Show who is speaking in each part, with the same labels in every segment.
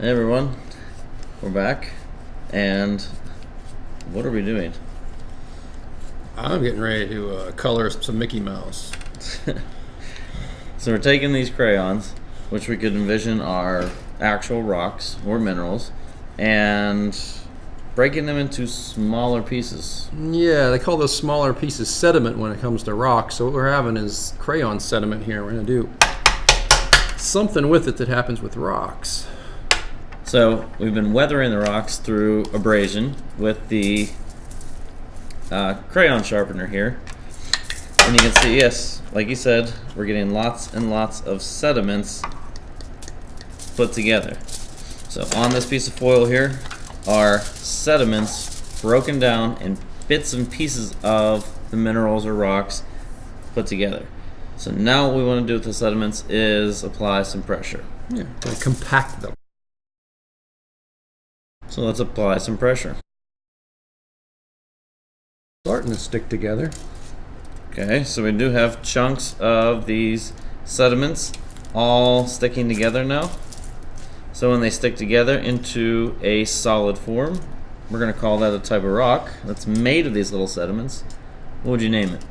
Speaker 1: Hey everyone, we're back, and what are we doing?
Speaker 2: I'm getting ready to color some Mickey Mouse.
Speaker 1: So we're taking these crayons, which we could envision are actual rocks or minerals, and breaking them into smaller pieces.
Speaker 2: Yeah, they call those smaller pieces sediment when it comes to rocks. So what we're having is crayon sediment here. We're going to do something with it that happens with rocks.
Speaker 1: So we've been weathering the rocks through abrasion with the crayon sharpener here. And you can see, yes, like you said, we're getting lots and lots of sediments put together. So on this piece of foil here are sediments broken down in bits and pieces of the minerals or rocks put together. So now what we want to do with the sediments is apply some pressure.
Speaker 2: Yeah, to compact them.
Speaker 1: So let's apply some pressure.
Speaker 2: Starting to stick together.
Speaker 1: Okay, so we do have chunks of these sediments all sticking together now. So when they stick together into a solid form, we're going to call that a type of rock that's made of these little sediments. What would you name it?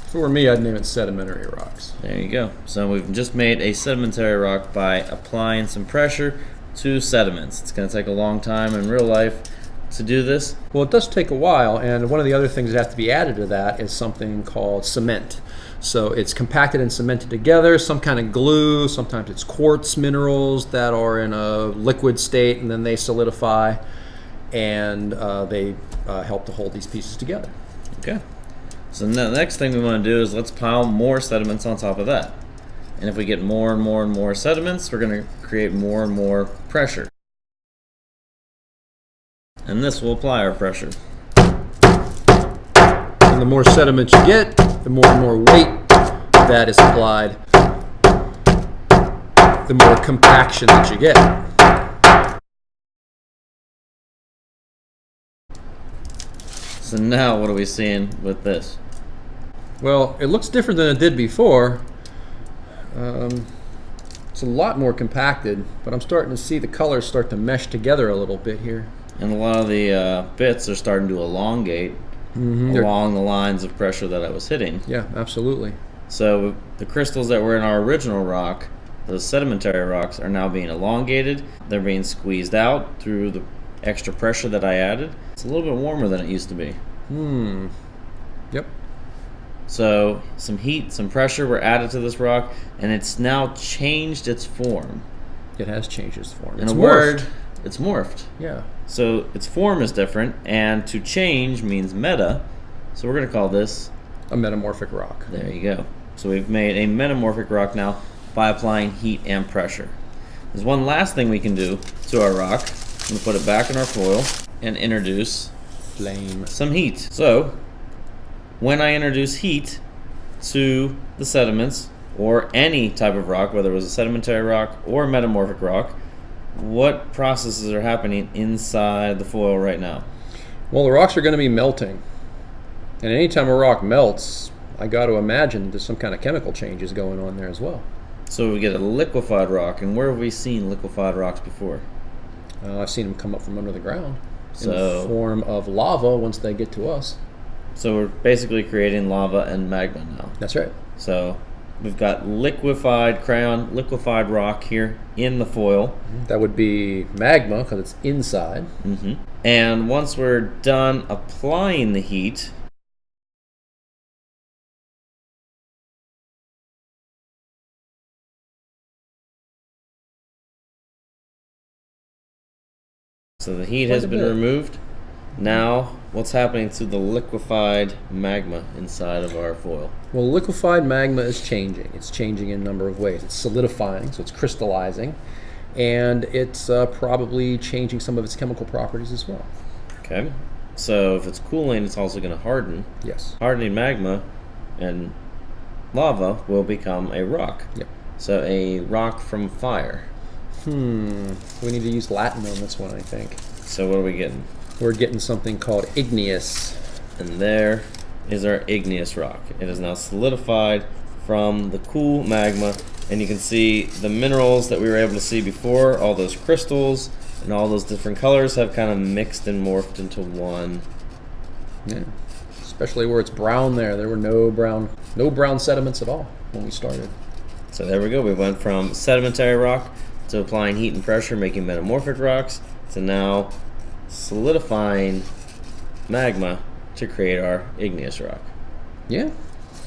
Speaker 2: For me, I'd name it sedimentary rocks.
Speaker 1: There you go. So we've just made a sedimentary rock by applying some pressure to sediments. It's going to take a long time in real life to do this.
Speaker 2: Well, it does take a while, and one of the other things that have to be added to that is something called cement. So it's compacted and cemented together, some kind of glue, sometimes it's quartz minerals that are in a liquid state and then they solidify, and they help to hold these pieces together.
Speaker 1: Okay. So the next thing we want to do is let's pile more sediments on top of that. And if we get more and more and more sediments, we're going to create more and more pressure. And this will apply our pressure.
Speaker 2: And the more sediment you get, the more and more weight that is applied, the more compaction that you get.
Speaker 1: So now what are we seeing with this?
Speaker 2: Well, it looks different than it did before. It's a lot more compacted, but I'm starting to see the colors start to mesh together a little bit here.
Speaker 1: And a lot of the bits are starting to elongate along the lines of pressure that I was hitting.
Speaker 2: Yeah, absolutely.
Speaker 1: So the crystals that were in our original rock, those sedimentary rocks, are now being elongated. They're being squeezed out through the extra pressure that I added. It's a little bit warmer than it used to be.
Speaker 2: Yep.
Speaker 1: So some heat, some pressure were added to this rock, and it's now changed its form.
Speaker 2: It has changed its form.
Speaker 1: In a word, it's morphed.
Speaker 2: Yeah.
Speaker 1: So its form is different, and to change means meta. So we're going to call this
Speaker 2: a metamorphic rock.
Speaker 1: There you go. So we've made a metamorphic rock now by applying heat and pressure. There's one last thing we can do to our rock. I'm going to put it back in our foil and introduce
Speaker 2: flame,
Speaker 1: some heat. So when I introduce heat to the sediments or any type of rock, whether it was a sedimentary rock or a metamorphic rock, what processes are happening inside the foil right now?
Speaker 2: Well, the rocks are going to be melting. And anytime a rock melts, I got to imagine there's some kind of chemical changes going on there as well.
Speaker 1: So we get a liquefied rock, and where have we seen liquefied rocks before?
Speaker 2: I've seen them come up from under the ground in
Speaker 1: So
Speaker 2: the form of lava once they get to us.
Speaker 1: So we're basically creating lava and magma now.
Speaker 2: That's right.
Speaker 1: So we've got liquefied crayon, liquefied rock here in the foil.
Speaker 2: That would be magma because it's inside.
Speaker 1: And once we're done applying the heat, so the heat has been removed. Now, what's happening to the liquefied magma inside of our foil?
Speaker 2: Well, liquefied magma is changing. It's changing in a number of ways. It's solidifying, so it's crystallizing, and it's probably changing some of its chemical properties as well.
Speaker 1: Okay. So if it's cooling, it's also going to harden.
Speaker 2: Yes.
Speaker 1: Hardening magma and lava will become a rock.
Speaker 2: Yep.
Speaker 1: So a rock from fire.
Speaker 2: We need to use Latin on this one, I think.
Speaker 1: So what are we getting?
Speaker 2: We're getting something called igneous.
Speaker 1: And there is our igneous rock. It is now solidified from the cool magma, and you can see the minerals that we were able to see before, all those crystals and all those different colors have kind of mixed and morphed into one.
Speaker 2: Yeah. Especially where it's brown there. There were no brown sediments at all when we started.
Speaker 1: So there we go. We went from sedimentary rock to applying heat and pressure, making metamorphic rocks, to now solidifying magma to create our igneous rock.
Speaker 2: Yeah.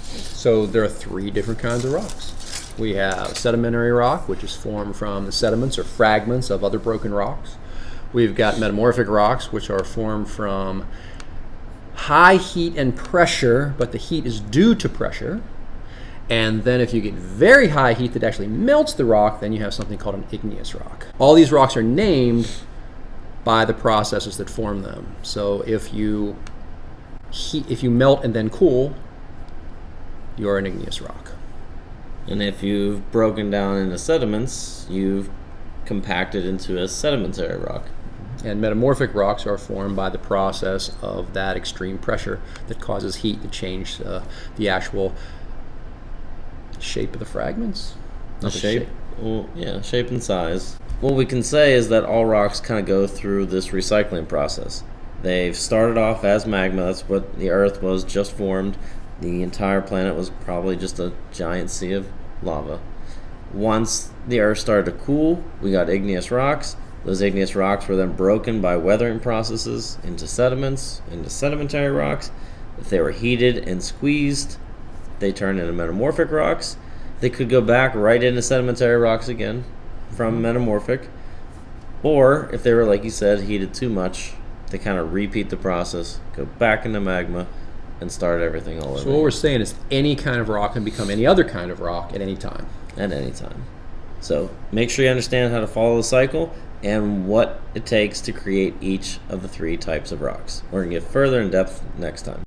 Speaker 2: So there are 3 different kinds of rocks. We have sedimentary rock, which is formed from the sediments or fragments of other broken rocks. We've got metamorphic rocks, which are formed from high heat and pressure, but the heat is due to pressure. And then if you get very high heat that actually melts the rock, then you have something called an igneous rock. All these rocks are named by the processes that form them. So if you melt and then cool, you're an igneous rock.
Speaker 1: And if you've broken down into sediments, you've compacted into a sedimentary rock.
Speaker 2: And metamorphic rocks are formed by the process of that extreme pressure that causes heat to change the actual shape of the fragments.
Speaker 1: The shape? Well, yeah, shape and size. What we can say is that all rocks kind of go through this recycling process. They've started off as magma. That's what the Earth was just formed. The entire planet was probably just a giant sea of lava. Once the Earth started to cool, we got igneous rocks. Those igneous rocks were then broken by weathering processes into sediments, into sedimentary rocks. If they were heated and squeezed, they turned into metamorphic rocks. They could go back right into sedimentary rocks again from metamorphic. Or if they were, like you said, heated too much, they kind of repeat the process, go back into magma, and start everything all over.
Speaker 2: So what we're saying is any kind of rock can become any other kind of rock at any time.
Speaker 1: At any time. So make sure you understand how to follow the cycle and what it takes to create each of the 3 types of rocks. We're going to get further in depth next time.